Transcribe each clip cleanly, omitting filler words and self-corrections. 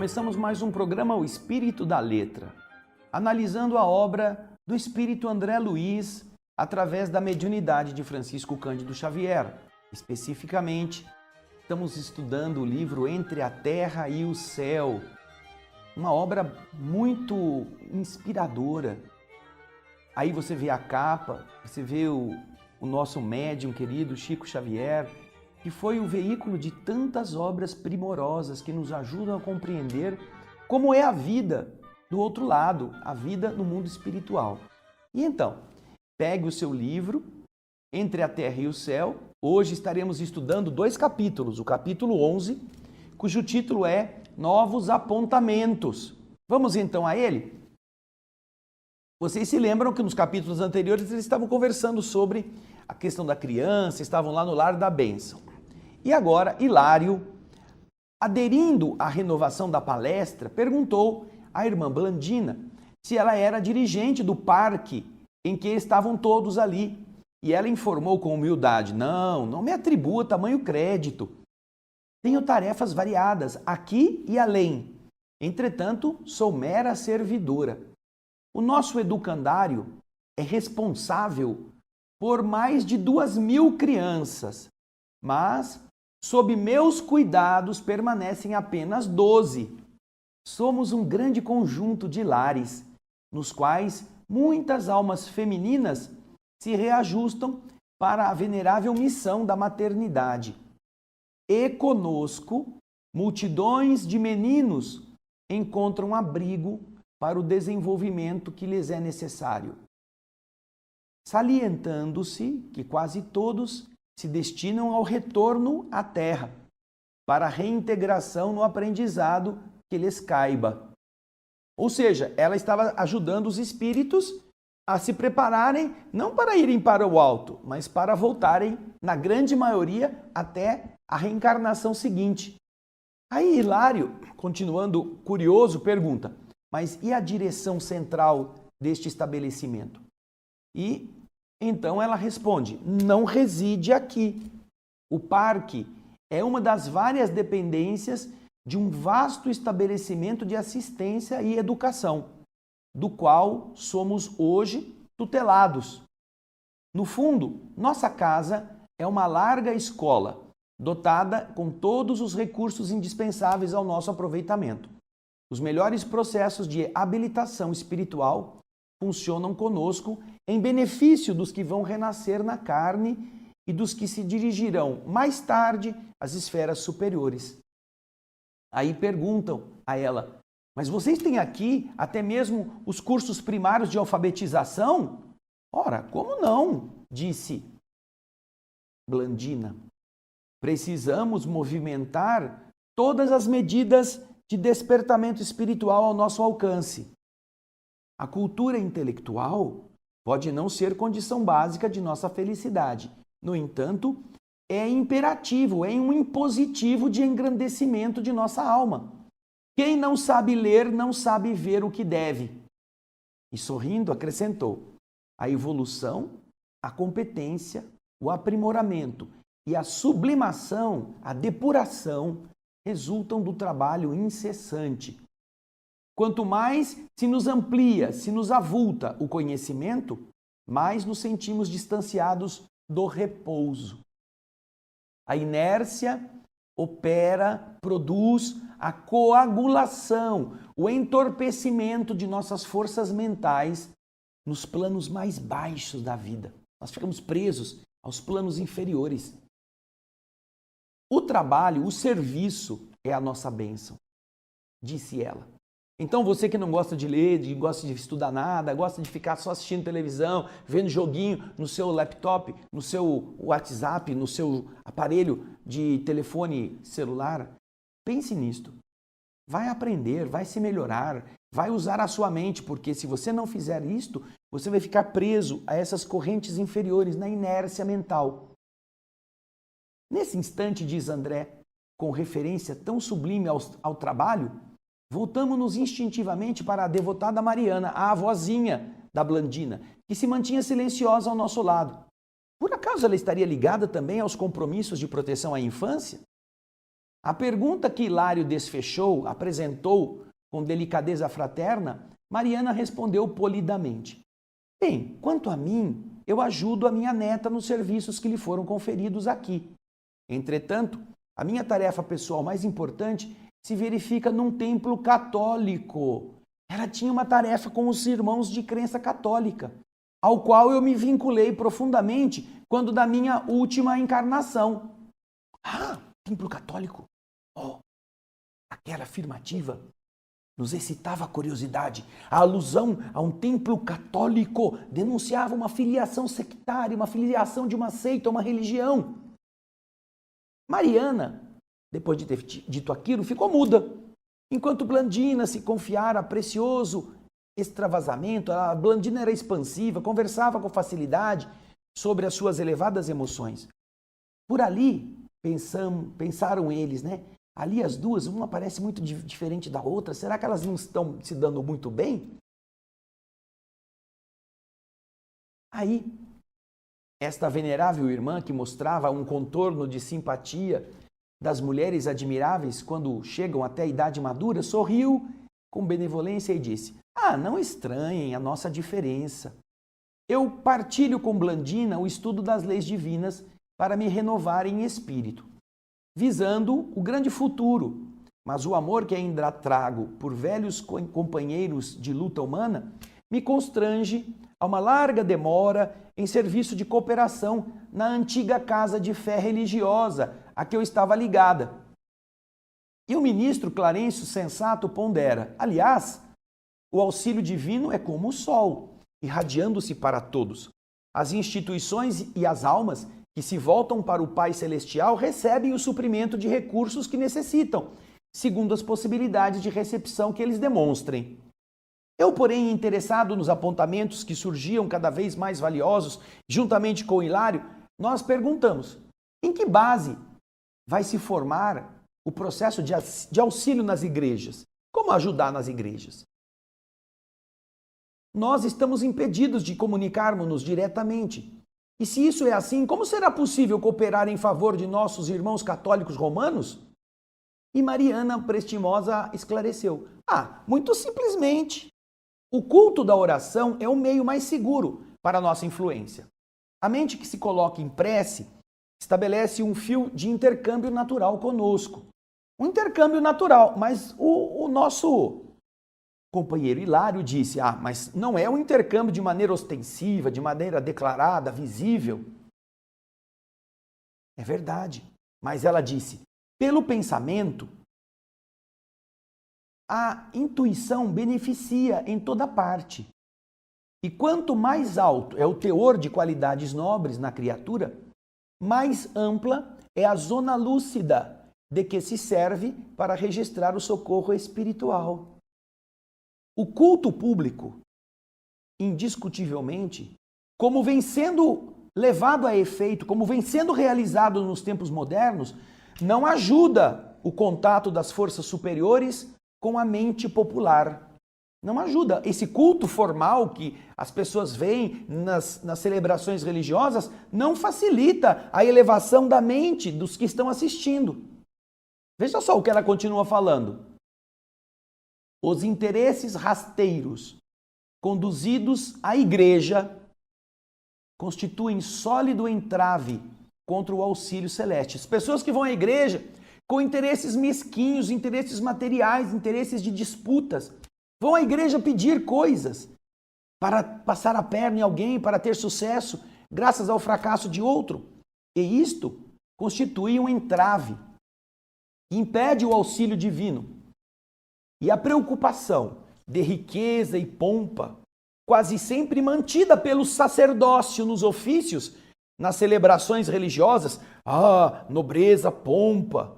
Começamos mais um programa O Espírito da Letra, analisando a obra do Espírito André Luiz através da mediunidade de Francisco Cândido Xavier. Especificamente, estamos estudando o livro Entre a Terra e o Céu, uma obra muito inspiradora. Aí você vê a capa, você vê o nosso médium querido Chico Xavier, que foi o veículo de tantas obras primorosas que nos ajudam a compreender como é a vida do outro lado, a vida no mundo espiritual. E então, pegue o seu livro, Entre a Terra e o Céu. Hoje estaremos estudando 2 capítulos, o capítulo 11, cujo título é Novos Apontamentos. Vamos então a ele? Vocês se lembram que nos capítulos anteriores eles estavam conversando sobre a questão da criança, estavam lá no lar da bênção. E agora, Hilário, aderindo à renovação da palestra, perguntou à irmã Blandina se ela era dirigente do parque em que estavam todos ali. E ela informou com humildade: não me atribua tamanho crédito. Tenho tarefas variadas, aqui e além. Entretanto, sou mera servidora. O nosso educandário é responsável por mais de 2.000 crianças, mas sob meus cuidados permanecem apenas 12. Somos um grande conjunto de lares, nos quais muitas almas femininas se reajustam para a venerável missão da maternidade. E conosco, multidões de meninos encontram abrigo para o desenvolvimento que lhes é necessário, salientando-se que quase todos se destinam ao retorno à Terra, para a reintegração no aprendizado que lhes caiba. Ou seja, ela estava ajudando os espíritos a se prepararem, não para irem para o alto, mas para voltarem, na grande maioria, até a reencarnação seguinte. Aí Hilário, continuando curioso, pergunta: mas e a direção central deste estabelecimento? E então ela responde: não reside aqui. O parque é uma das várias dependências de um vasto estabelecimento de assistência e educação, do qual somos hoje tutelados. No fundo, nossa casa é uma larga escola, dotada com todos os recursos indispensáveis ao nosso aproveitamento. Os melhores processos de habilitação espiritual funcionam conosco em benefício dos que vão renascer na carne e dos que se dirigirão mais tarde às esferas superiores. Aí perguntam a ela: mas vocês têm aqui até mesmo os cursos primários de alfabetização? Ora, como não? Disse Blandina. Precisamos movimentar todas as medidas de despertamento espiritual ao nosso alcance. A cultura intelectual pode não ser condição básica de nossa felicidade. No entanto, é imperativo, é um impositivo de engrandecimento de nossa alma. Quem não sabe ler, não sabe ver o que deve. E sorrindo, acrescentou: a evolução, a competência, o aprimoramento e a sublimação, a depuração, resultam do trabalho incessante. Quanto mais se nos amplia, se nos avulta o conhecimento, mais nos sentimos distanciados do repouso. A inércia opera, produz a coagulação, o entorpecimento de nossas forças mentais nos planos mais baixos da vida. Nós ficamos presos aos planos inferiores. O trabalho, o serviço é a nossa bênção, disse ela. Então você que não gosta de ler, gosta de estudar nada, gosta de ficar só assistindo televisão, vendo joguinho no seu laptop, no seu WhatsApp, no seu aparelho de telefone celular, pense nisto. Vai aprender, vai se melhorar, vai usar a sua mente, porque se você não fizer isto, você vai ficar preso a essas correntes inferiores, na inércia mental. Nesse instante, diz André, com referência tão sublime ao trabalho, voltamos-nos instintivamente para a devotada Mariana, a avózinha da Blandina, que se mantinha silenciosa ao nosso lado. Por acaso ela estaria ligada também aos compromissos de proteção à infância? A pergunta que Hilário desfechou, apresentou com delicadeza fraterna, Mariana respondeu polidamente. Bem, quanto a mim, eu ajudo a minha neta nos serviços que lhe foram conferidos aqui. Entretanto, a minha tarefa pessoal mais importante se verifica num templo católico. Ela tinha uma tarefa com os irmãos de crença católica, ao qual eu me vinculei profundamente quando da minha última encarnação. Ah, templo católico? Oh, aquela afirmativa nos excitava a curiosidade. A alusão a um templo católico denunciava uma filiação sectária, uma filiação de uma seita, uma religião. Mariana, depois de ter dito aquilo, ficou muda, enquanto Blandina se confiara a precioso extravasamento. A Blandina era expansiva, conversava com facilidade sobre as suas elevadas emoções. Por ali, pensaram eles, né? Ali as duas, uma parece muito diferente da outra. Será que elas não estão se dando muito bem? Aí, esta venerável irmã que mostrava um contorno de simpatia das mulheres admiráveis quando chegam até a idade madura, sorriu com benevolência e disse: Ah, não estranhem a nossa diferença. Eu partilho com Blandina o estudo das leis divinas para me renovar em espírito, visando o grande futuro. Mas o amor que ainda trago por velhos companheiros de luta humana me constrange a uma larga demora em serviço de cooperação na antiga casa de fé religiosa a que eu estava ligada. E o ministro Clarencio sensato pondera: aliás, o auxílio divino é como o sol, irradiando-se para todos. As instituições e as almas que se voltam para o Pai Celestial recebem o suprimento de recursos que necessitam, segundo as possibilidades de recepção que eles demonstrem. Eu, porém, interessado nos apontamentos que surgiam cada vez mais valiosos, juntamente com Hilário, nós perguntamos: em que base vai se formar o processo de auxílio nas igrejas? Como ajudar nas igrejas? Nós estamos impedidos de comunicarmos-nos diretamente. E se isso é assim, como será possível cooperar em favor de nossos irmãos católicos romanos? E Mariana, prestimosa, esclareceu: muito simplesmente. O culto da oração é o meio mais seguro para a nossa influência. A mente que se coloca em prece estabelece um fio de intercâmbio natural conosco. Um intercâmbio natural, mas o nosso companheiro Hilário disse: mas não é um intercâmbio de maneira ostensiva, de maneira declarada, visível. É verdade. Mas ela disse: pelo pensamento, a intuição beneficia em toda parte. E quanto mais alto é o teor de qualidades nobres na criatura, mais ampla é a zona lúcida de que se serve para registrar o socorro espiritual. O culto público, indiscutivelmente, como vem sendo levado a efeito, como vem sendo realizado nos tempos modernos, não ajuda o contato das forças superiores com a mente popular. Não ajuda. Esse culto formal que as pessoas veem nas celebrações religiosas não facilita a elevação da mente dos que estão assistindo. Veja só o que ela continua falando. Os interesses rasteiros conduzidos à igreja constituem sólido entrave contra o auxílio celeste. As pessoas que vão à igreja com interesses mesquinhos, interesses materiais, interesses de disputas, vão à igreja pedir coisas para passar a perna em alguém, para ter sucesso, graças ao fracasso de outro. E isto constitui um entrave, impede o auxílio divino. E a preocupação de riqueza e pompa, quase sempre mantida pelo sacerdócio nos ofícios, nas celebrações religiosas, nobreza, pompa,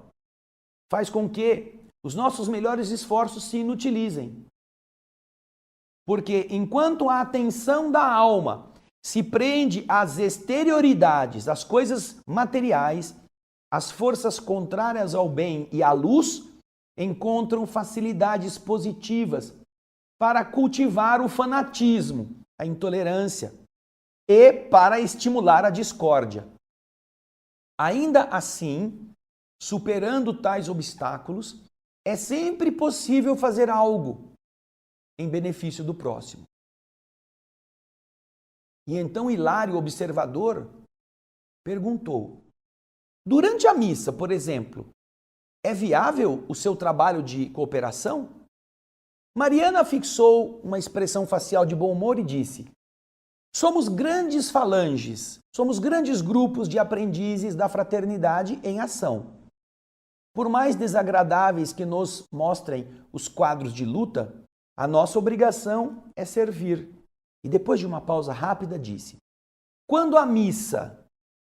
faz com que os nossos melhores esforços se inutilizem. Porque enquanto a atenção da alma se prende às exterioridades, às coisas materiais, as forças contrárias ao bem e à luz encontram facilidades positivas para cultivar o fanatismo, a intolerância e para estimular a discórdia. Ainda assim, superando tais obstáculos, é sempre possível fazer algo em benefício do próximo. E então Hilário, observador, perguntou: durante a missa, por exemplo, é viável o seu trabalho de cooperação? Mariana fixou uma expressão facial de bom humor e disse: somos grandes falanges, somos grandes grupos de aprendizes da fraternidade em ação. Por mais desagradáveis que nos mostrem os quadros de luta, a nossa obrigação é servir. E depois de uma pausa rápida disse: quando a missa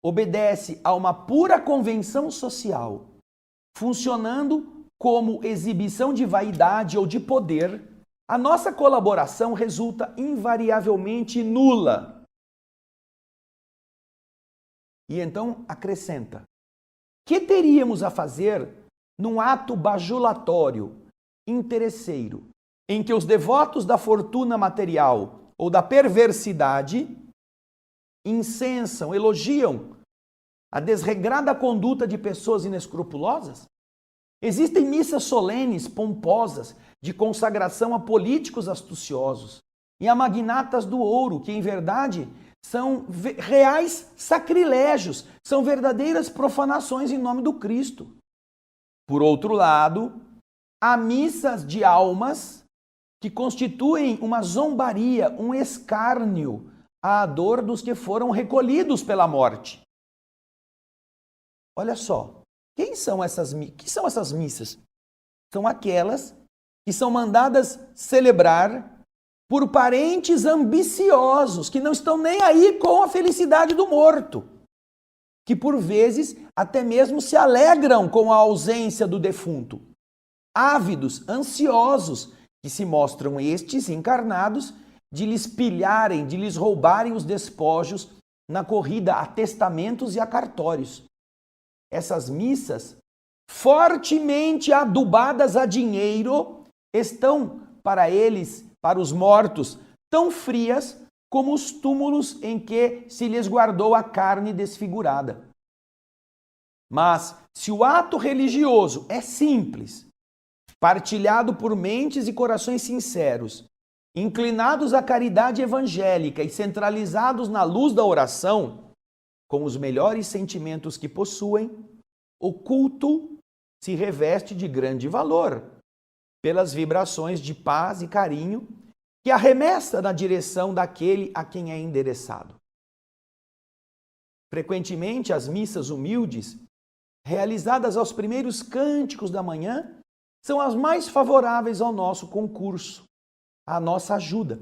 obedece a uma pura convenção social, funcionando como exibição de vaidade ou de poder, a nossa colaboração resulta invariavelmente nula. E então acrescenta: que teríamos a fazer num ato bajulatório, interesseiro, em que os devotos da fortuna material ou da perversidade incensam, elogiam a desregrada conduta de pessoas inescrupulosas? Existem missas solenes, pomposas, de consagração a políticos astuciosos e a magnatas do ouro, que em verdade são reais sacrilégios, são verdadeiras profanações em nome do Cristo. Por outro lado, há missas de almas que constituem uma zombaria, um escárnio à dor dos que foram recolhidos pela morte. Olha só, que são essas missas? São aquelas que são mandadas celebrar por parentes ambiciosos, que não estão nem aí com a felicidade do morto, que por vezes até mesmo se alegram com a ausência do defunto. Ávidos, ansiosos, que se mostram estes encarnados de lhes pilharem, de lhes roubarem os despojos na corrida a testamentos e a cartórios. Essas missas, fortemente adubadas a dinheiro, estão para eles, para os mortos, tão frias como os túmulos em que se lhes guardou a carne desfigurada. Mas, se o ato religioso é simples, partilhado por mentes e corações sinceros, inclinados à caridade evangélica e centralizados na luz da oração, com os melhores sentimentos que possuem, o culto se reveste de grande valor, pelas vibrações de paz e carinho que arremessa na direção daquele a quem é endereçado. Frequentemente, as missas humildes, realizadas aos primeiros cânticos da manhã, são as mais favoráveis ao nosso concurso, à nossa ajuda.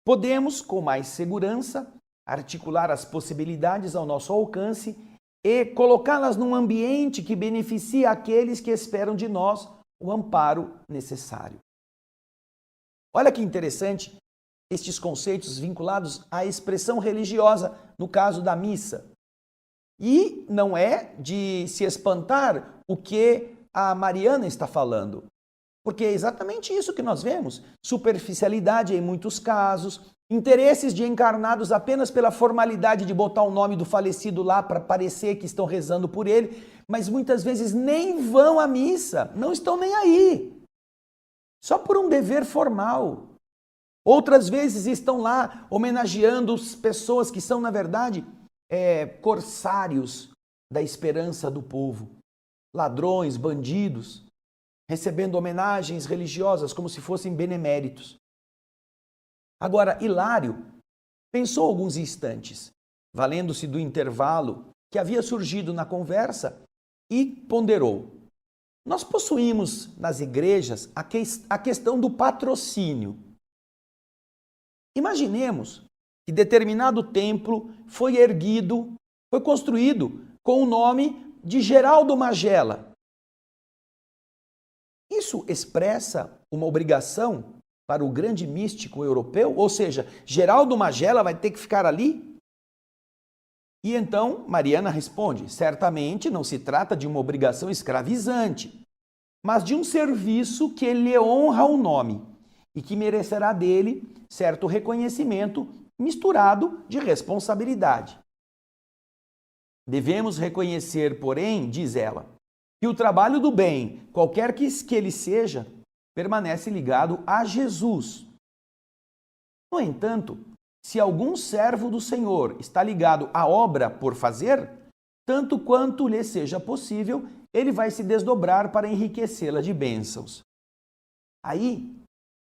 Podemos, com mais segurança, articular as possibilidades ao nosso alcance e colocá-las num ambiente que beneficie aqueles que esperam de nós o amparo necessário. Olha que interessante estes conceitos vinculados à expressão religiosa, no caso da missa. E não é de se espantar o que a Mariana está falando, porque é exatamente isso que nós vemos: superficialidade em muitos casos, interesses de encarnados apenas pela formalidade de botar o nome do falecido lá para parecer que estão rezando por ele, mas muitas vezes nem vão à missa, não estão nem aí, só por um dever formal. Outras vezes estão lá homenageando pessoas que são, na verdade, corsários da esperança do povo, ladrões, bandidos, recebendo homenagens religiosas como se fossem beneméritos. Agora, Hilário pensou alguns instantes, valendo-se do intervalo que havia surgido na conversa, e ponderou: nós possuímos nas igrejas a questão do patrocínio. Imaginemos que determinado templo foi erguido, foi construído com o nome de Geraldo Magela. Isso expressa uma obrigação para o grande místico europeu? Ou seja, Geraldo Magela vai ter que ficar ali? E então Mariana responde: certamente não se trata de uma obrigação escravizante, mas de um serviço que lhe honra o nome e que merecerá dele certo reconhecimento misturado de responsabilidade. Devemos reconhecer, porém, diz ela, que o trabalho do bem, qualquer que ele seja, permanece ligado a Jesus. No entanto, se algum servo do Senhor está ligado à obra por fazer, tanto quanto lhe seja possível, ele vai se desdobrar para enriquecê-la de bênçãos. Aí,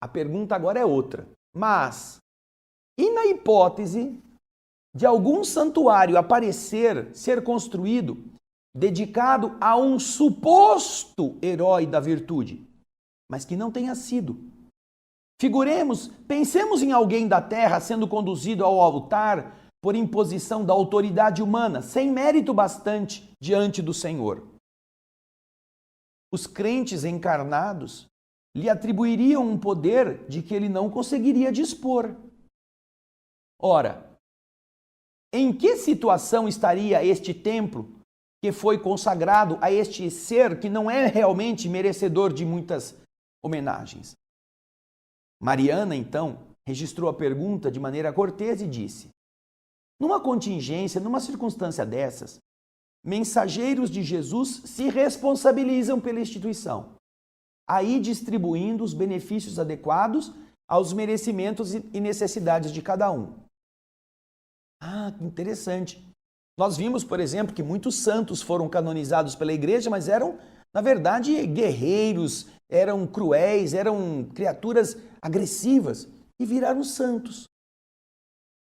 a pergunta agora é outra. Mas, e na hipótese de algum santuário ser construído, dedicado a um suposto herói da virtude, mas que não tenha sido? Pensemos em alguém da terra sendo conduzido ao altar por imposição da autoridade humana, sem mérito bastante diante do Senhor. Os crentes encarnados lhe atribuiriam um poder de que ele não conseguiria dispor. Ora, em que situação estaria este templo que foi consagrado a este ser que não é realmente merecedor de muitas homenagens? Mariana, então, registrou a pergunta de maneira cortês e disse: numa contingência, numa circunstância dessas, mensageiros de Jesus se responsabilizam pela instituição, aí distribuindo os benefícios adequados aos merecimentos e necessidades de cada um. Ah, que interessante. Nós vimos, por exemplo, que muitos santos foram canonizados pela igreja, mas eram, na verdade, guerreiros, eram cruéis, eram criaturas agressivas e viraram santos.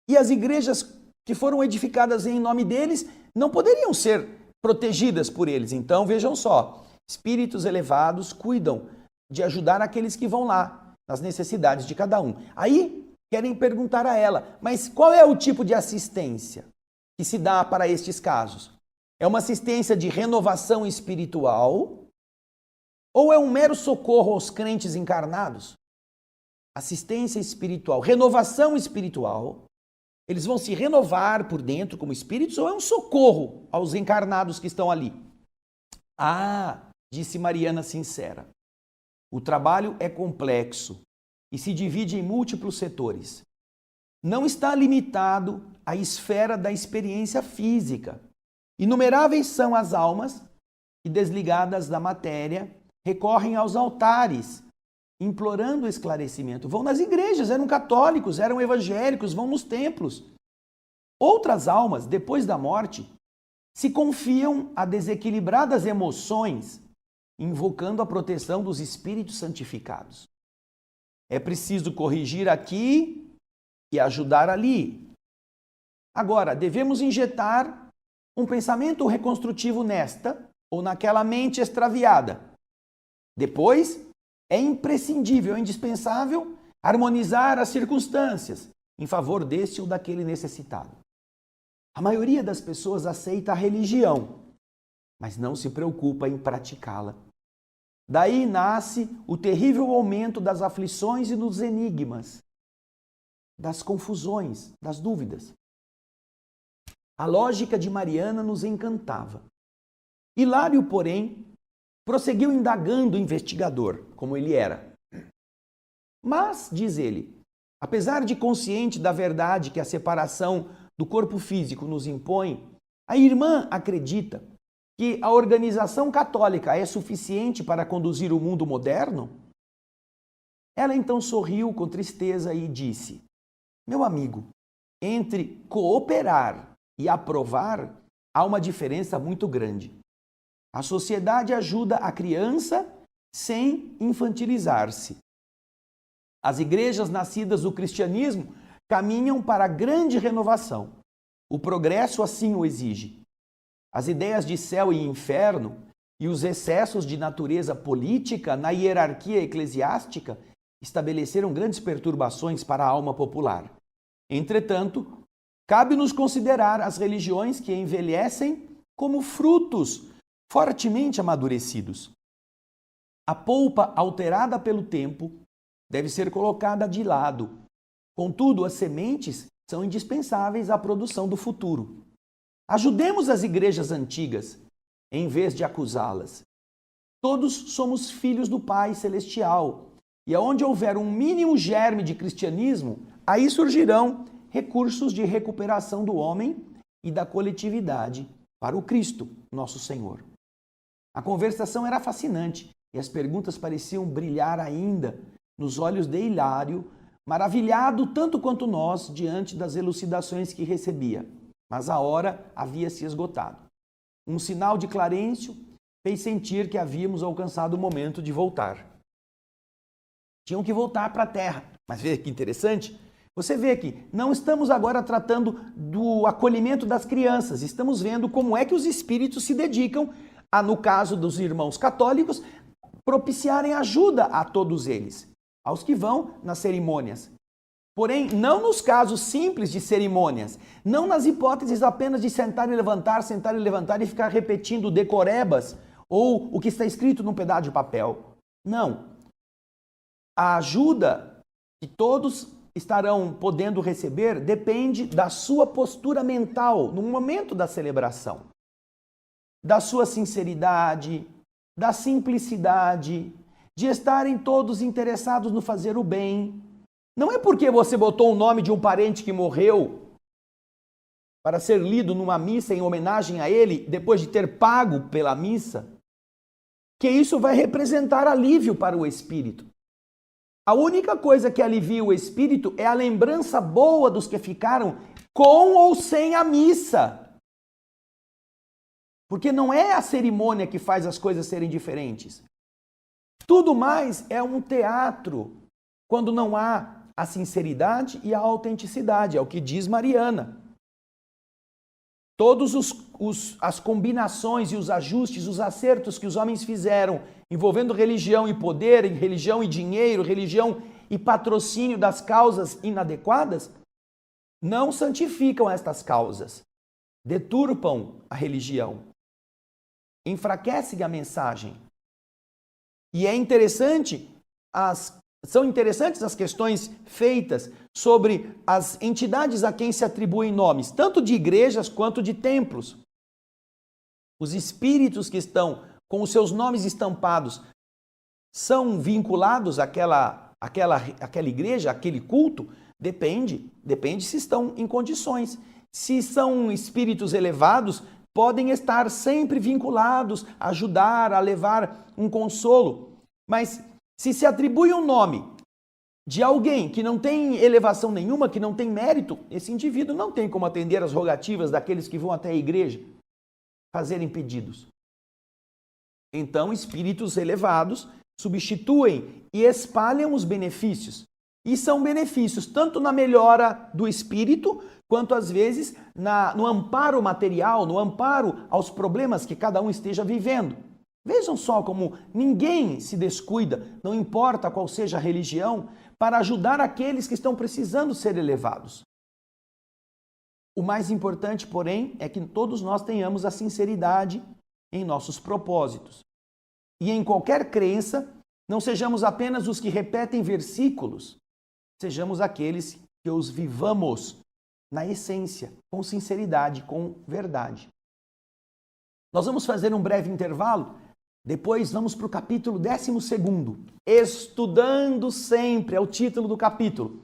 E as igrejas que foram edificadas em nome deles não poderiam ser protegidas por eles. Então, vejam só, espíritos elevados cuidam de ajudar aqueles que vão lá, nas necessidades de cada um. Aí, querem perguntar a ela, mas qual é o tipo de assistência que se dá para estes casos? É uma assistência de renovação espiritual ou é um mero socorro aos crentes encarnados? Assistência espiritual, renovação espiritual. Eles vão se renovar por dentro como espíritos ou é um socorro aos encarnados que estão ali? Ah, disse Mariana sincera, o trabalho é complexo e se divide em múltiplos setores. Não está limitado à esfera da experiência física. Inumeráveis são as almas que, desligadas da matéria, recorrem aos altares, implorando esclarecimento. Vão nas igrejas, eram católicos, eram evangélicos, vão nos templos. Outras almas, depois da morte, se confiam a desequilibradas emoções, invocando a proteção dos espíritos santificados. É preciso corrigir aqui e ajudar ali. Agora, devemos injetar um pensamento reconstrutivo nesta ou naquela mente extraviada. Depois, é imprescindível, é indispensável harmonizar as circunstâncias em favor deste ou daquele necessitado. A maioria das pessoas aceita a religião, mas não se preocupa em praticá-la. Daí nasce o terrível aumento das aflições e dos enigmas, das confusões, das dúvidas. A lógica de Mariana nos encantava. Hilário, porém, prosseguiu indagando o investigador, como ele era. Mas, diz ele, apesar de consciente da verdade que a separação do corpo físico nos impõe, a irmã acredita que a organização católica é suficiente para conduzir o mundo moderno? Ela então sorriu com tristeza e disse: meu amigo, entre cooperar e aprovar há uma diferença muito grande. A sociedade ajuda a criança sem infantilizar-se. As igrejas nascidas do cristianismo caminham para a grande renovação. O progresso assim o exige. As ideias de céu e inferno e os excessos de natureza política na hierarquia eclesiástica estabeleceram grandes perturbações para a alma popular. Entretanto, cabe-nos considerar as religiões que envelhecem como frutos fortemente amadurecidos. A polpa alterada pelo tempo deve ser colocada de lado. Contudo, as sementes são indispensáveis à produção do futuro. Ajudemos as igrejas antigas, em vez de acusá-las. Todos somos filhos do Pai Celestial, e aonde houver um mínimo germe de cristianismo, aí surgirão recursos de recuperação do homem e da coletividade para o Cristo, nosso Senhor. A conversação era fascinante e as perguntas pareciam brilhar ainda nos olhos de Hilário, maravilhado tanto quanto nós diante das elucidações que recebia. Mas a hora havia se esgotado. Um sinal de Clarencio fez sentir que havíamos alcançado o momento de voltar. Tinham que voltar para a terra. Mas veja que interessante. Você vê que não estamos agora tratando do acolhimento das crianças. Estamos vendo como é que os espíritos se dedicam a, no caso dos irmãos católicos, propiciarem ajuda a todos eles, aos que vão nas cerimônias. Porém, não nos casos simples de cerimônias, não nas hipóteses apenas de sentar e levantar e ficar repetindo decorebas ou o que está escrito num pedaço de papel. Não. A ajuda que todos estarão podendo receber depende da sua postura mental no momento da celebração, da sua sinceridade, da simplicidade, de estarem todos interessados no fazer o bem. Não é porque você botou o nome de um parente que morreu para ser lido numa missa em homenagem a ele, depois de ter pago pela missa, que isso vai representar alívio para o espírito. A única coisa que alivia o espírito é a lembrança boa dos que ficaram com ou sem a missa. Porque não é a cerimônia que faz as coisas serem diferentes. Tudo mais é um teatro quando não há a sinceridade e a autenticidade, é o que diz Mariana. Todas as combinações e os ajustes, os acertos que os homens fizeram, envolvendo religião e poder, religião e dinheiro, religião e patrocínio das causas inadequadas, não santificam estas causas, deturpam a religião, enfraquecem a mensagem. E são interessantes as questões feitas sobre as entidades a quem se atribuem nomes, tanto de igrejas quanto de templos. Os espíritos que estão com os seus nomes estampados são vinculados àquela igreja, àquele culto? Depende se estão em condições. Se são espíritos elevados, podem estar sempre vinculados, a ajudar, a levar um consolo. Mas se atribui um nome de alguém que não tem elevação nenhuma, que não tem mérito, esse indivíduo não tem como atender às rogativas daqueles que vão até a igreja fazerem pedidos. Então, espíritos elevados substituem e espalham os benefícios. E são benefícios tanto na melhora do espírito, quanto às vezes no amparo material, no amparo aos problemas que cada um esteja vivendo. Vejam só como ninguém se descuida, não importa qual seja a religião, para ajudar aqueles que estão precisando ser elevados. O mais importante, porém, é que todos nós tenhamos a sinceridade em nossos propósitos. E em qualquer crença, não sejamos apenas os que repetem versículos, sejamos aqueles que os vivamos na essência, com sinceridade, com verdade. Nós vamos fazer um breve intervalo, depois vamos para o capítulo 12. Estudando sempre é o título do capítulo.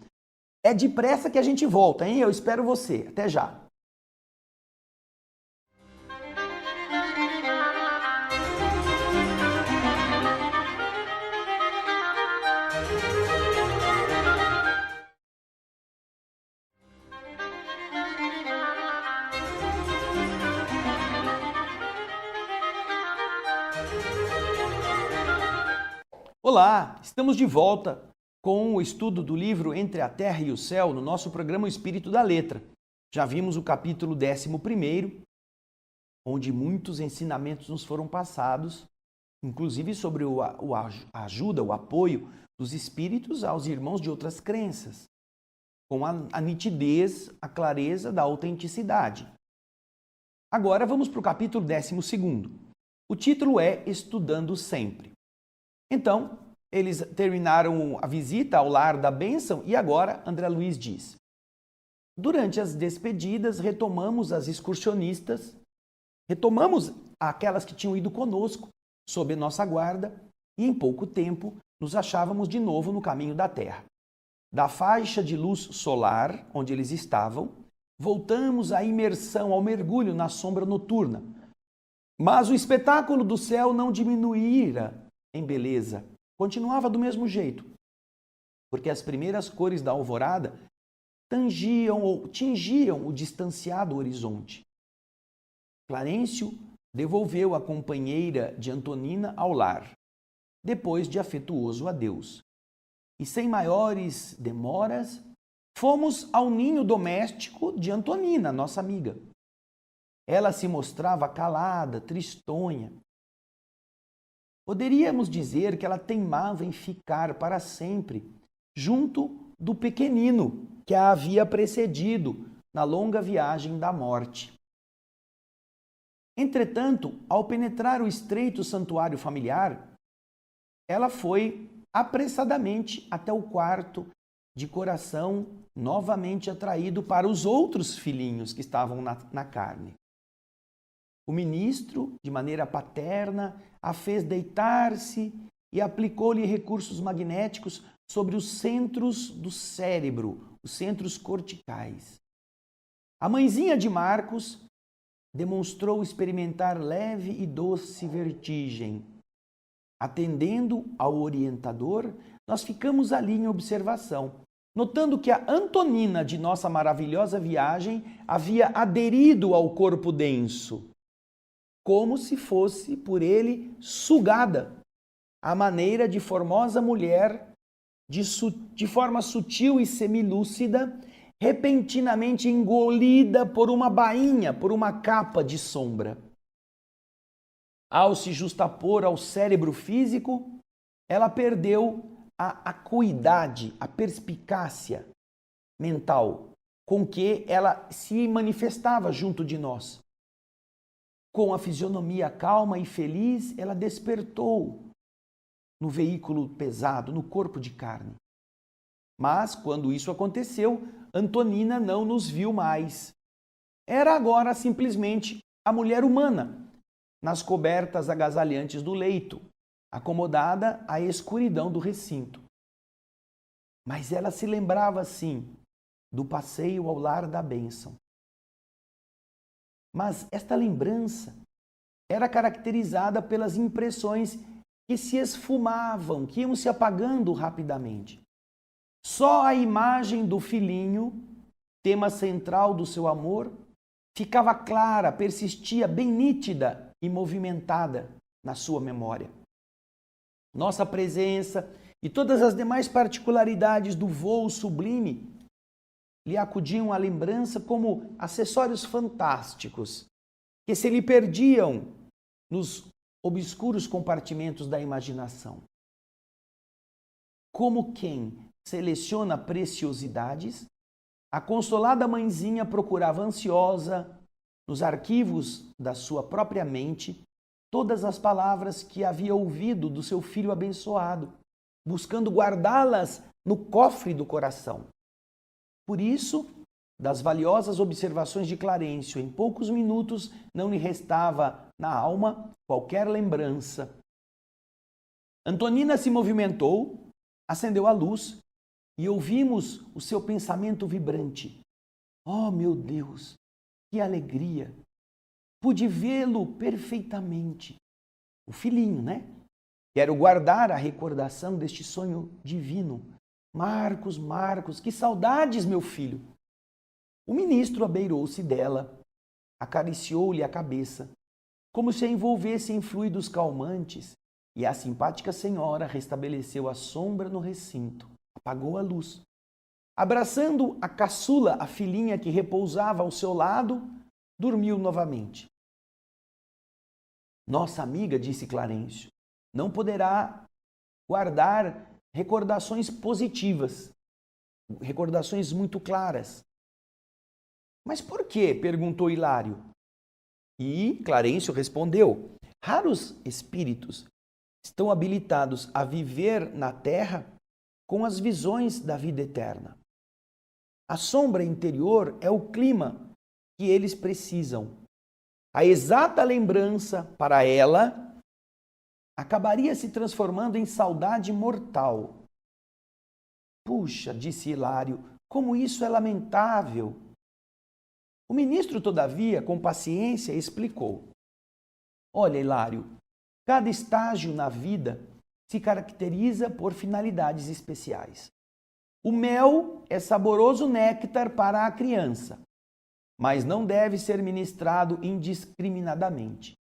É depressa que a gente volta, hein? Eu espero você. Até já. Olá, estamos de volta com o estudo do livro Entre a Terra e o Céu no nosso programa O Espírito da Letra. Já vimos o capítulo 11, onde muitos ensinamentos nos foram passados, inclusive sobre a ajuda, o apoio dos espíritos aos irmãos de outras crenças, com a nitidez, a clareza da autenticidade. Agora vamos para o capítulo 12. O título é Estudando Sempre. Então, eles terminaram a visita ao lar da bênção e agora André Luiz diz: durante as despedidas, retomamos as excursionistas, retomamos aquelas que tinham ido conosco, sob nossa guarda, e em pouco tempo nos achávamos de novo no caminho da Terra. Da faixa de luz solar, onde eles estavam, voltamos à imersão, ao mergulho na sombra noturna. Mas o espetáculo do céu não diminuíra em beleza, continuava do mesmo jeito, porque as primeiras cores da alvorada tangiam ou tingiam o distanciado horizonte. Clarencio devolveu a companheira de Antonina ao lar, depois de afetuoso adeus. E sem maiores demoras, fomos ao ninho doméstico de Antonina, nossa amiga. Ela se mostrava calada, tristonha. Poderíamos dizer que ela teimava em ficar para sempre junto do pequenino que a havia precedido na longa viagem da morte. Entretanto, ao penetrar o estreito santuário familiar, ela foi apressadamente até o quarto, de coração novamente atraído para os outros filhinhos que estavam na carne. O ministro, de maneira paterna, a fez deitar-se e aplicou-lhe recursos magnéticos sobre os centros do cérebro, os centros corticais. A mãezinha de Marcos demonstrou experimentar leve e doce vertigem. Atendendo ao orientador, nós ficamos ali em observação, notando que a Antonina de nossa maravilhosa viagem havia aderido ao corpo denso, como se fosse por ele sugada, à maneira de formosa mulher, de forma sutil e semilúcida, repentinamente engolida por uma bainha, por uma capa de sombra. Ao se justapor ao cérebro físico, ela perdeu a acuidade, a perspicácia mental com que ela se manifestava junto de nós. Com a fisionomia calma e feliz, ela despertou no veículo pesado, no corpo de carne. Mas, quando isso aconteceu, Antonina não nos viu mais. Era agora simplesmente a mulher humana, nas cobertas agasalhantes do leito, acomodada à escuridão do recinto. Mas ela se lembrava, sim, do passeio ao lar da bênção. Mas esta lembrança era caracterizada pelas impressões que se esfumavam, que iam se apagando rapidamente. Só a imagem do filhinho, tema central do seu amor, ficava clara, persistia bem nítida e movimentada na sua memória. Nossa presença e todas as demais particularidades do voo sublime lhe acudiam à lembrança como acessórios fantásticos que se lhe perdiam nos obscuros compartimentos da imaginação. Como quem seleciona preciosidades, a consolada mãezinha procurava ansiosa, nos arquivos da sua própria mente, todas as palavras que havia ouvido do seu filho abençoado, buscando guardá-las no cofre do coração. Por isso, das valiosas observações de Clarencio, em poucos minutos não lhe restava na alma qualquer lembrança. Antonina se movimentou, acendeu a luz e ouvimos o seu pensamento vibrante. Oh, meu Deus, que alegria! Pude vê-lo perfeitamente. O filhinho, né? Quero guardar a recordação deste sonho divino. Marcos, Marcos, que saudades, meu filho! O ministro abeirou-se dela, acariciou-lhe a cabeça, como se a envolvesse em fluidos calmantes, e a simpática senhora restabeleceu a sombra no recinto, apagou a luz. Abraçando a caçula, a filhinha que repousava ao seu lado, dormiu novamente. Nossa amiga, disse Clarencio, não poderá guardar recordações positivas, recordações muito claras. Mas por quê? Perguntou Hilário. E Clarencio respondeu, raros espíritos estão habilitados a viver na terra com as visões da vida eterna. A sombra interior é o clima que eles precisam. A exata lembrança para ela acabaria se transformando em saudade mortal. Puxa, disse Hilário, como isso é lamentável. O ministro, todavia, com paciência, explicou. Olha, Hilário, cada estágio na vida se caracteriza por finalidades especiais. O mel é saboroso néctar para a criança, mas não deve ser ministrado indiscriminadamente.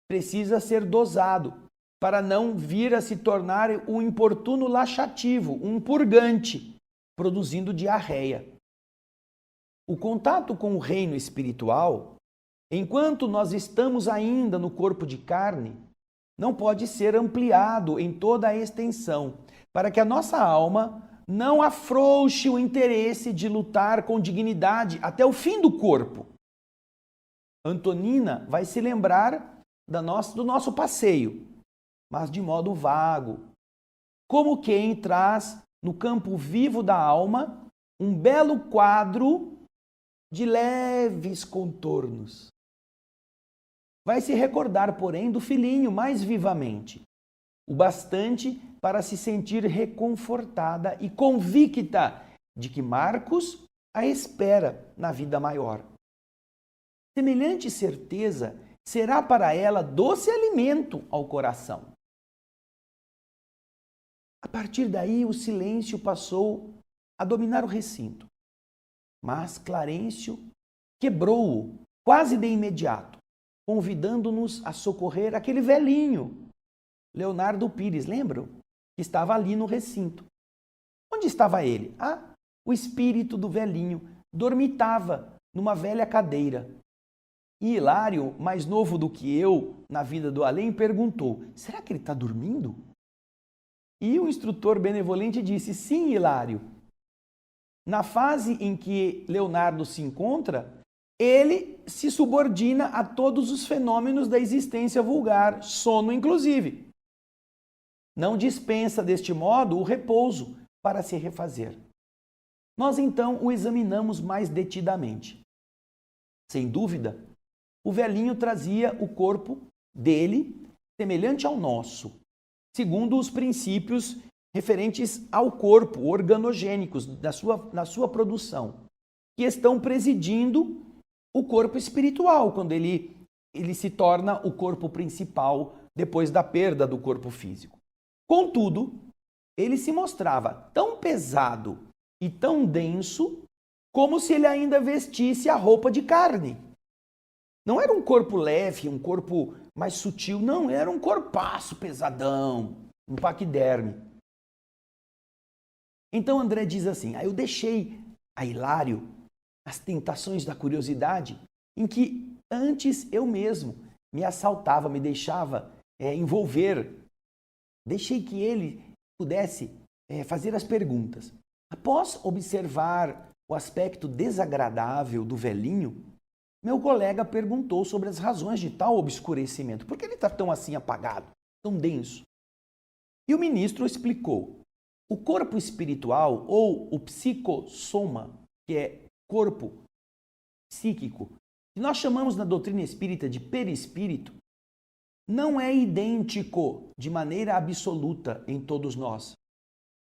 Precisa ser dosado para não vir a se tornar um importuno laxativo, um purgante, produzindo diarreia. O contato com o reino espiritual, enquanto nós estamos ainda no corpo de carne, não pode ser ampliado em toda a extensão, para que a nossa alma não afrouxe o interesse de lutar com dignidade até o fim do corpo. Antonina vai se lembrar do nosso passeio, mas de modo vago, como quem traz no campo vivo da alma um belo quadro de leves contornos. Vai se recordar, porém, do filhinho mais vivamente, o bastante para se sentir reconfortada e convicta de que Marcos a espera na vida maior. Semelhante certeza será para ela doce alimento ao coração. A partir daí, o silêncio passou a dominar o recinto. Mas Clarencio quebrou-o quase de imediato, convidando-nos a socorrer aquele velhinho, Leonardo Pires, lembram? Que estava ali no recinto. Onde estava ele? Ah, o espírito do velhinho dormitava numa velha cadeira. E Hilário, mais novo do que eu na vida do além, perguntou: será que ele está dormindo? E o instrutor benevolente disse: sim, Hilário. Na fase em que Leonardo se encontra, ele se subordina a todos os fenômenos da existência vulgar, sono inclusive. Não dispensa deste modo o repouso para se refazer. Nós então o examinamos mais detidamente. Sem dúvida, o velhinho trazia o corpo dele semelhante ao nosso, segundo os princípios referentes ao corpo, organogênicos, na sua produção, que estão presidindo o corpo espiritual, quando ele se torna o corpo principal depois da perda do corpo físico. Contudo, ele se mostrava tão pesado e tão denso como se ele ainda vestisse a roupa de carne. Não era um corpo leve, um corpo mais sutil, não, era um corpaço pesadão, um paquiderme. Então André diz assim: eu deixei a Hilário as tentações da curiosidade, em que antes eu mesmo me assaltava, me deixava envolver. Deixei que ele pudesse fazer as perguntas. Após observar o aspecto desagradável do velhinho, meu colega perguntou sobre as razões de tal obscurecimento. Por que ele está tão assim apagado, tão denso? E o ministro explicou: o corpo espiritual, ou o psicossoma, que é corpo psíquico, que nós chamamos na doutrina espírita de perispírito, não é idêntico de maneira absoluta em todos nós.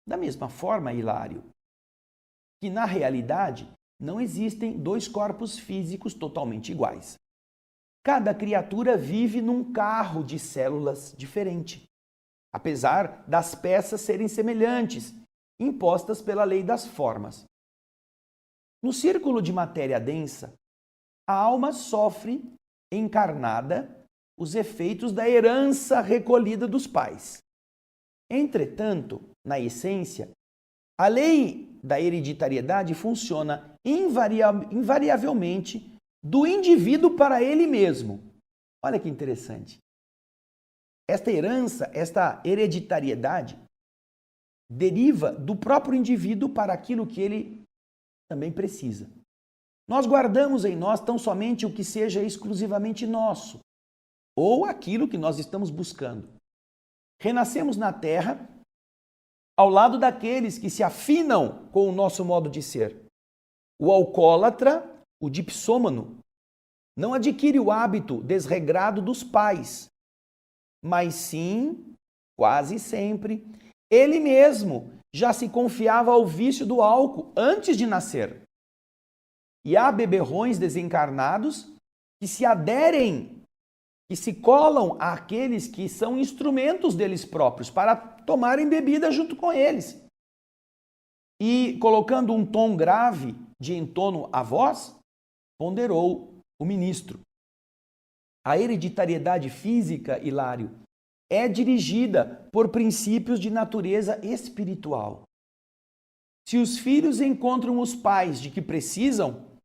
Da mesma forma, Hilário, que na realidade não existem dois corpos físicos totalmente iguais. Cada criatura vive num carro de células diferente, apesar das peças serem semelhantes, impostas pela lei das formas. No círculo de matéria densa, a alma sofre, encarnada, os efeitos da herança recolhida dos pais. Entretanto, na essência, a lei da hereditariedade funciona invariavelmente do indivíduo para ele mesmo. Olha que interessante. Esta herança, esta hereditariedade, deriva do próprio indivíduo para aquilo que ele também precisa. Nós guardamos em nós tão somente o que seja exclusivamente nosso, ou aquilo que nós estamos buscando. Renascemos na Terra ao lado daqueles que se afinam com o nosso modo de ser. O alcoólatra, o dipsômano, não adquire o hábito desregrado dos pais, mas sim, quase sempre, ele mesmo já se confiava ao vício do álcool antes de nascer. E há beberrões desencarnados que se aderem que se colam àqueles que são instrumentos deles próprios para tomarem bebida junto com eles. E, colocando um tom grave de entono à voz, ponderou o ministro. A hereditariedade física, Hilário, é dirigida por princípios de natureza espiritual. Se os filhos encontram os pais de que precisam,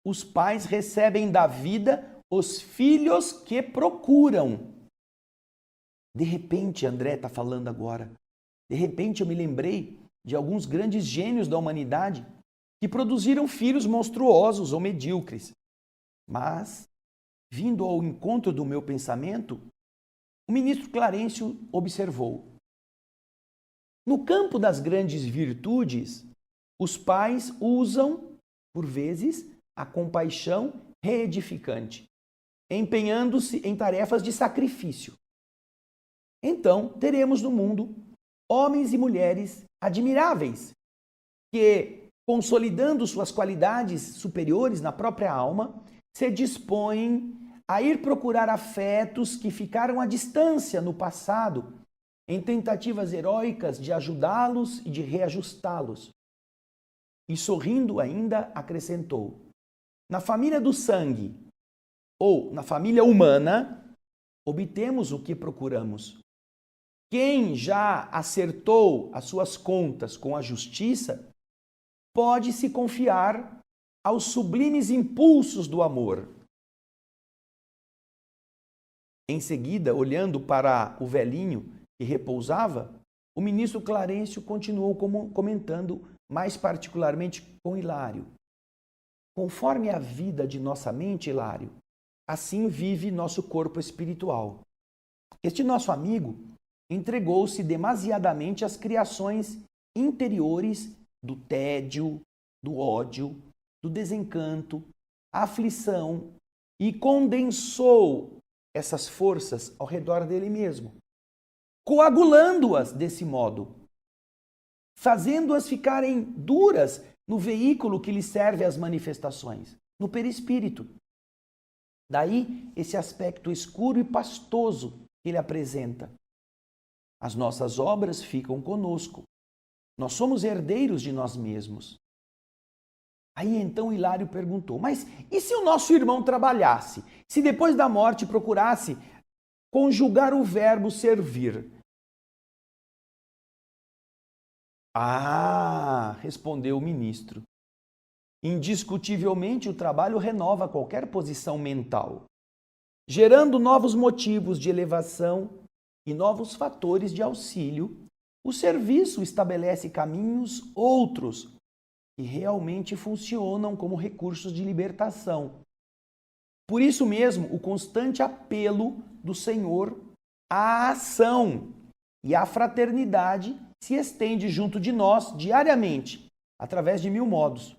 os pais recebem da vida os filhos que procuram. De repente, André está falando agora, de repente eu me lembrei de alguns grandes gênios da humanidade que produziram filhos monstruosos ou medíocres. Mas, vindo ao encontro do meu pensamento, o ministro Clarencio observou: no campo das grandes virtudes, os pais usam, por vezes, a compaixão reedificante, empenhando-se em tarefas de sacrifício. Então, teremos no mundo homens e mulheres admiráveis, que, consolidando suas qualidades superiores na própria alma, se dispõem a ir procurar afetos que ficaram à distância no passado, em tentativas heróicas de ajudá-los e de reajustá-los. E sorrindo ainda, acrescentou: na família do sangue, ou na família humana, obtemos o que procuramos. Quem já acertou as suas contas com a justiça, pode se confiar aos sublimes impulsos do amor. Em seguida, olhando para o velhinho que repousava, o ministro Clarencio continuou comentando mais particularmente com Hilário: conforme a vida de nossa mente, Hilário, assim vive nosso corpo espiritual. Este nosso amigo entregou-se demasiadamente às criações interiores do tédio, do ódio, do desencanto, a aflição, e condensou essas forças ao redor dele mesmo, coagulando-as desse modo, fazendo-as ficarem duras no veículo que lhe serve às manifestações, no perispírito. Daí esse aspecto escuro e pastoso que ele apresenta. As nossas obras ficam conosco. Nós somos herdeiros de nós mesmos. Aí então Hilário perguntou: mas e se o nosso irmão trabalhasse? Se depois da morte procurasse conjugar o verbo servir? Ah, respondeu o ministro. Indiscutivelmente o trabalho renova qualquer posição mental, gerando novos motivos de elevação e novos fatores de auxílio. O serviço estabelece caminhos outros que realmente funcionam como recursos de libertação. Por isso mesmo, o constante apelo do Senhor à ação e à fraternidade se estende junto de nós diariamente, através de 1000 modos.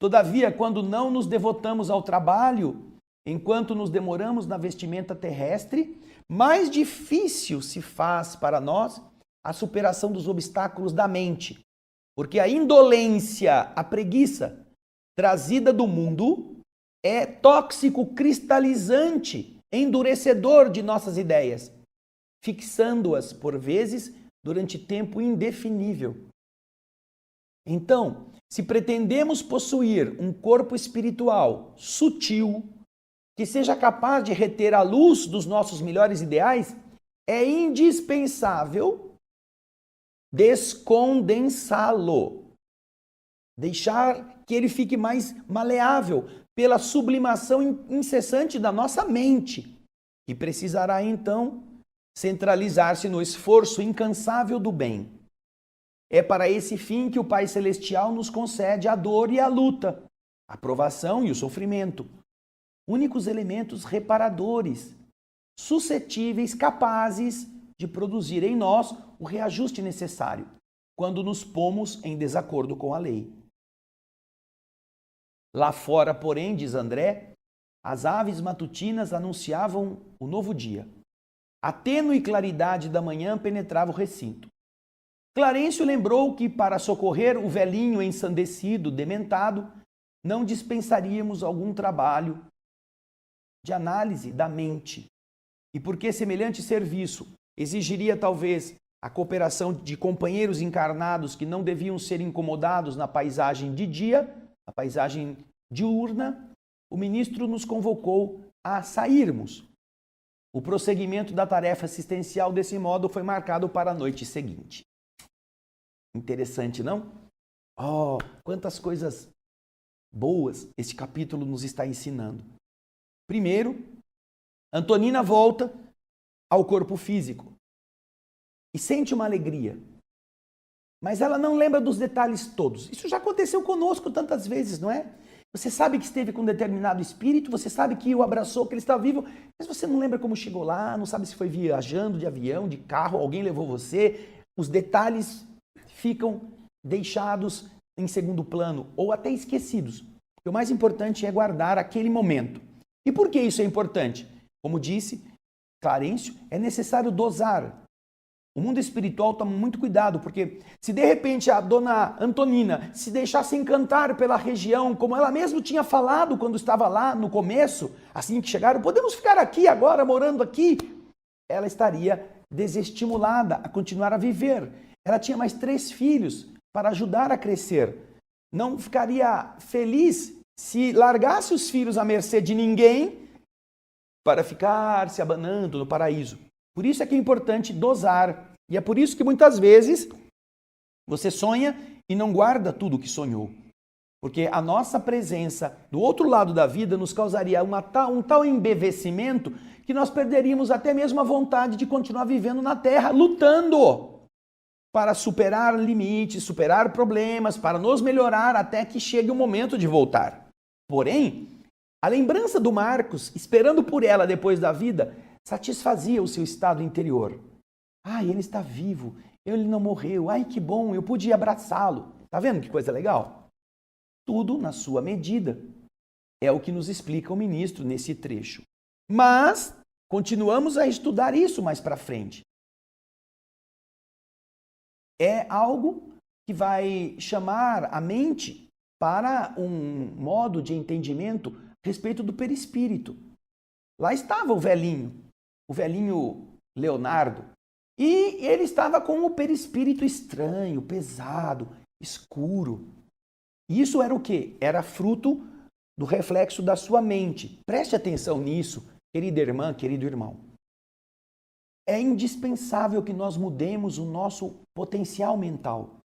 Todavia, quando não nos devotamos ao trabalho, enquanto nos demoramos na vestimenta terrestre, mais difícil se faz para nós a superação dos obstáculos da mente, porque a indolência, a preguiça trazida do mundo é tóxico cristalizante, endurecedor de nossas ideias, fixando-as, por vezes, durante tempo indefinível. Então, se pretendemos possuir um corpo espiritual sutil, que seja capaz de reter a luz dos nossos melhores ideais, é indispensável descondensá-lo, deixar que ele fique mais maleável pela sublimação incessante da nossa mente, que precisará então centralizar-se no esforço incansável do bem. É para esse fim que o Pai Celestial nos concede a dor e a luta, a provação e o sofrimento, únicos elementos reparadores, suscetíveis, capazes de produzir em nós o reajuste necessário, quando nos pomos em desacordo com a lei. Lá fora, porém, diz André, as aves matutinas anunciavam o novo dia. A tênue claridade da manhã penetrava o recinto. Clarencio lembrou que, para socorrer o velhinho ensandecido, dementado, não dispensaríamos algum trabalho de análise da mente, E porque semelhante serviço exigiria talvez a cooperação de companheiros encarnados que não deviam ser incomodados na paisagem de dia, a paisagem diurna, o ministro nos convocou a sairmos. O prosseguimento da tarefa assistencial desse modo foi marcado para a noite seguinte. Interessante, não? Oh, quantas coisas boas este capítulo nos está ensinando. Primeiro, Antonina volta ao corpo físico e sente uma alegria. Mas ela não lembra dos detalhes todos. Isso já aconteceu conosco tantas vezes, não é? Você sabe que esteve com um determinado espírito, você sabe que o abraçou, que ele está vivo, mas você não lembra como chegou lá, não sabe se foi viajando de avião, de carro, alguém levou você. Os detalhes ficam deixados em segundo plano ou até esquecidos. O mais importante é guardar aquele momento. E por que isso é importante? Como disse Clarencio, é necessário dosar. O mundo espiritual toma muito cuidado, porque se de repente a dona Antonina se deixasse encantar pela região, como ela mesma tinha falado quando estava lá no começo, assim que chegaram, podemos ficar aqui agora, morando aqui, ela estaria desestimulada a continuar a viver. Ela tinha mais 3 filhos para ajudar a crescer. Não ficaria feliz se largasse os filhos à mercê de ninguém para ficar se abanando no paraíso. Por isso é que é importante dosar. E é por isso que muitas vezes você sonha e não guarda tudo o que sonhou. Porque a nossa presença do outro lado da vida nos causaria um tal embevecimento que nós perderíamos até mesmo a vontade de continuar vivendo na Terra, lutando para superar limites, superar problemas, para nos melhorar até que chegue o momento de voltar. Porém, a lembrança do Marcos, esperando por ela depois da vida, satisfazia o seu estado interior. Ai, ele está vivo, ele não morreu, ai que bom, eu pude abraçá-lo. Tá vendo que coisa legal? Tudo na sua medida. É o que nos explica o ministro nesse trecho. Mas continuamos a estudar isso mais para frente. É algo que vai chamar a mente para um modo de entendimento a respeito do perispírito. Lá estava o velhinho Leonardo, e ele estava com o perispírito estranho, pesado, escuro. Isso era o quê? Era fruto do reflexo da sua mente. Preste atenção nisso, querida irmã, querido irmão. É indispensável que nós mudemos o nosso potencial mental,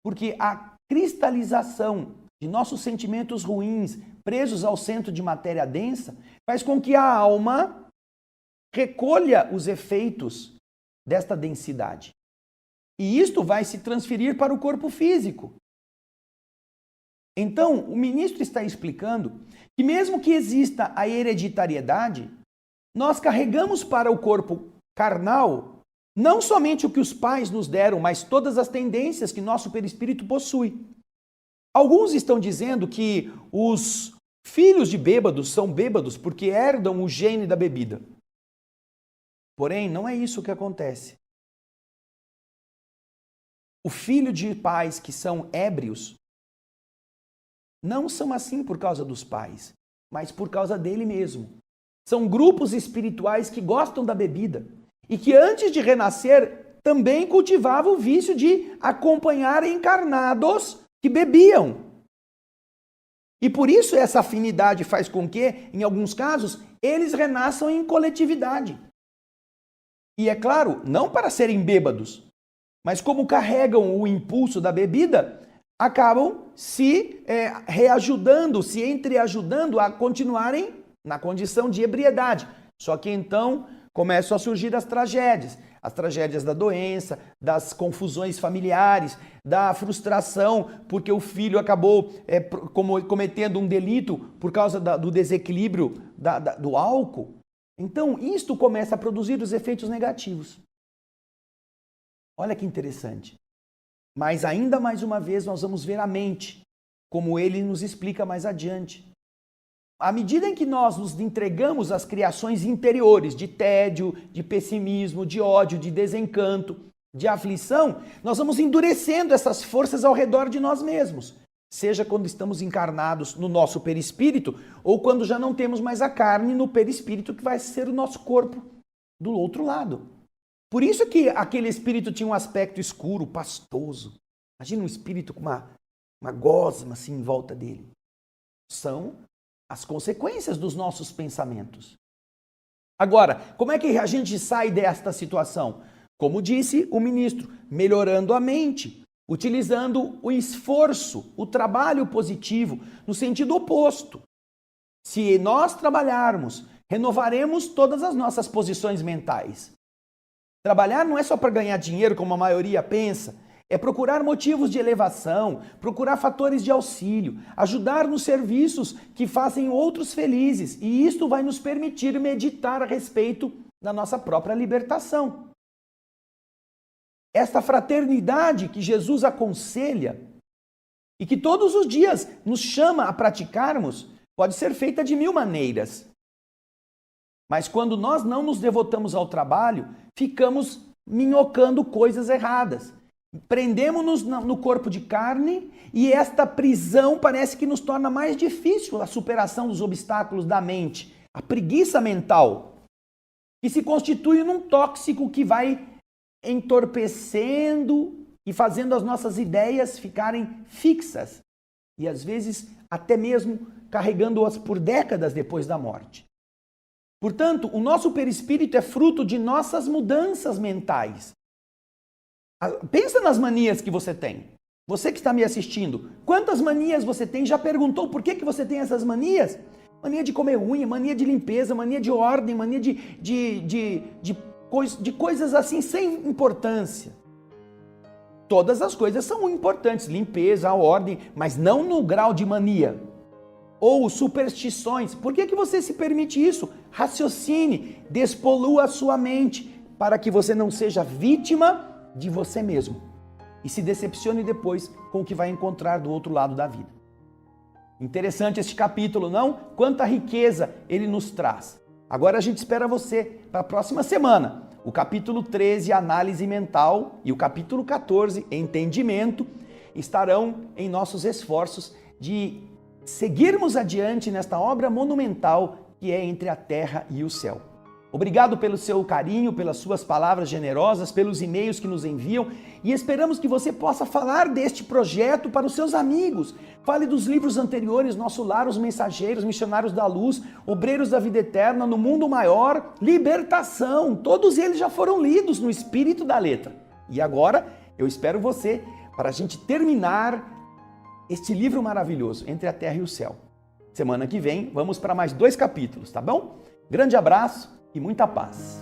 porque a cristalização de nossos sentimentos ruins presos ao centro de matéria densa faz com que a alma recolha os efeitos desta densidade. E isto vai se transferir para o corpo físico. Então, o ministro está explicando que mesmo que exista a hereditariedade, nós carregamos para o corpo carnal não somente o que os pais nos deram, mas todas as tendências que nosso perispírito possui. Alguns estão dizendo que os filhos de bêbados são bêbados porque herdam o gene da bebida. Porém, não é isso que acontece. O filho de pais que são ébrios não são assim por causa dos pais, mas por causa dele mesmo. São grupos espirituais que gostam da bebida e que antes de renascer também cultivavam o vício de acompanhar encarnados que bebiam. E por isso essa afinidade faz com que, em alguns casos, eles renasçam em coletividade. E é claro, não para serem bêbados, mas como carregam o impulso da bebida, acabam se reajudando, se entreajudando a continuarem na condição de ebriedade. Só que então começam a surgir as tragédias da doença, das confusões familiares, da frustração porque o filho acabou cometendo um delito por causa do desequilíbrio do álcool. Então, isto começa a produzir os efeitos negativos. Olha que interessante. Mas ainda mais uma vez nós vamos ver a mente, como ele nos explica mais adiante. À medida em que nós nos entregamos às criações interiores de tédio, de pessimismo, de ódio, de desencanto, de aflição, nós vamos endurecendo essas forças ao redor de nós mesmos. Seja quando estamos encarnados no nosso perispírito ou quando já não temos mais a carne no perispírito que vai ser o nosso corpo do outro lado. Por isso que aquele espírito tinha um aspecto escuro, pastoso. Imagina um espírito com uma gosma assim em volta dele. São as consequências dos nossos pensamentos. Agora, como é que a gente sai desta situação? Como disse o ministro, melhorando a mente, utilizando o esforço, o trabalho positivo, no sentido oposto. Se nós trabalharmos, renovaremos todas as nossas posições mentais. Trabalhar não é só para ganhar dinheiro, como a maioria pensa, é procurar motivos de elevação, procurar fatores de auxílio, ajudar nos serviços que fazem outros felizes, e isto vai nos permitir meditar a respeito da nossa própria libertação. Esta fraternidade que Jesus aconselha e que todos os dias nos chama a praticarmos, pode ser feita de 1000 maneiras. Mas quando nós não nos devotamos ao trabalho, ficamos minhocando coisas erradas. Prendemos-nos no corpo de carne e esta prisão parece que nos torna mais difícil a superação dos obstáculos da mente. A preguiça mental, que se constitui num tóxico que vai entorpecendo e fazendo as nossas ideias ficarem fixas. E às vezes até mesmo carregando-as por décadas depois da morte. Portanto, o nosso perispírito é fruto de nossas mudanças mentais. Pensa nas manias que você tem. Você que está me assistindo, quantas manias você tem? Já perguntou por que você tem essas manias? Mania de comer unha, mania de limpeza, mania de ordem, mania de coisas assim sem importância. Todas as coisas são importantes, limpeza, a ordem, mas não no grau de mania. Ou superstições. Por que você se permite isso? Raciocine, despolua a sua mente, para que você não seja vítima de você mesmo e se decepcione depois com o que vai encontrar do outro lado da vida. Interessante este capítulo, não? Quanta riqueza ele nos traz. Agora a gente espera você para a próxima semana. O capítulo 13, análise mental, e o capítulo 14, entendimento, estarão em nossos esforços de seguirmos adiante nesta obra monumental que é Entre a Terra e o Céu. Obrigado pelo seu carinho, pelas suas palavras generosas, pelos e-mails que nos enviam, e esperamos que você possa falar deste projeto para os seus amigos. Fale dos livros anteriores, Nosso Lar, Os Mensageiros, Missionários da Luz, Obreiros da Vida Eterna, No Mundo Maior, Libertação. Todos eles já foram lidos no espírito da letra. E agora eu espero você para a gente terminar este livro maravilhoso, Entre a Terra e o Céu. Semana que vem vamos para mais 2 capítulos, tá bom? Grande abraço e muita paz.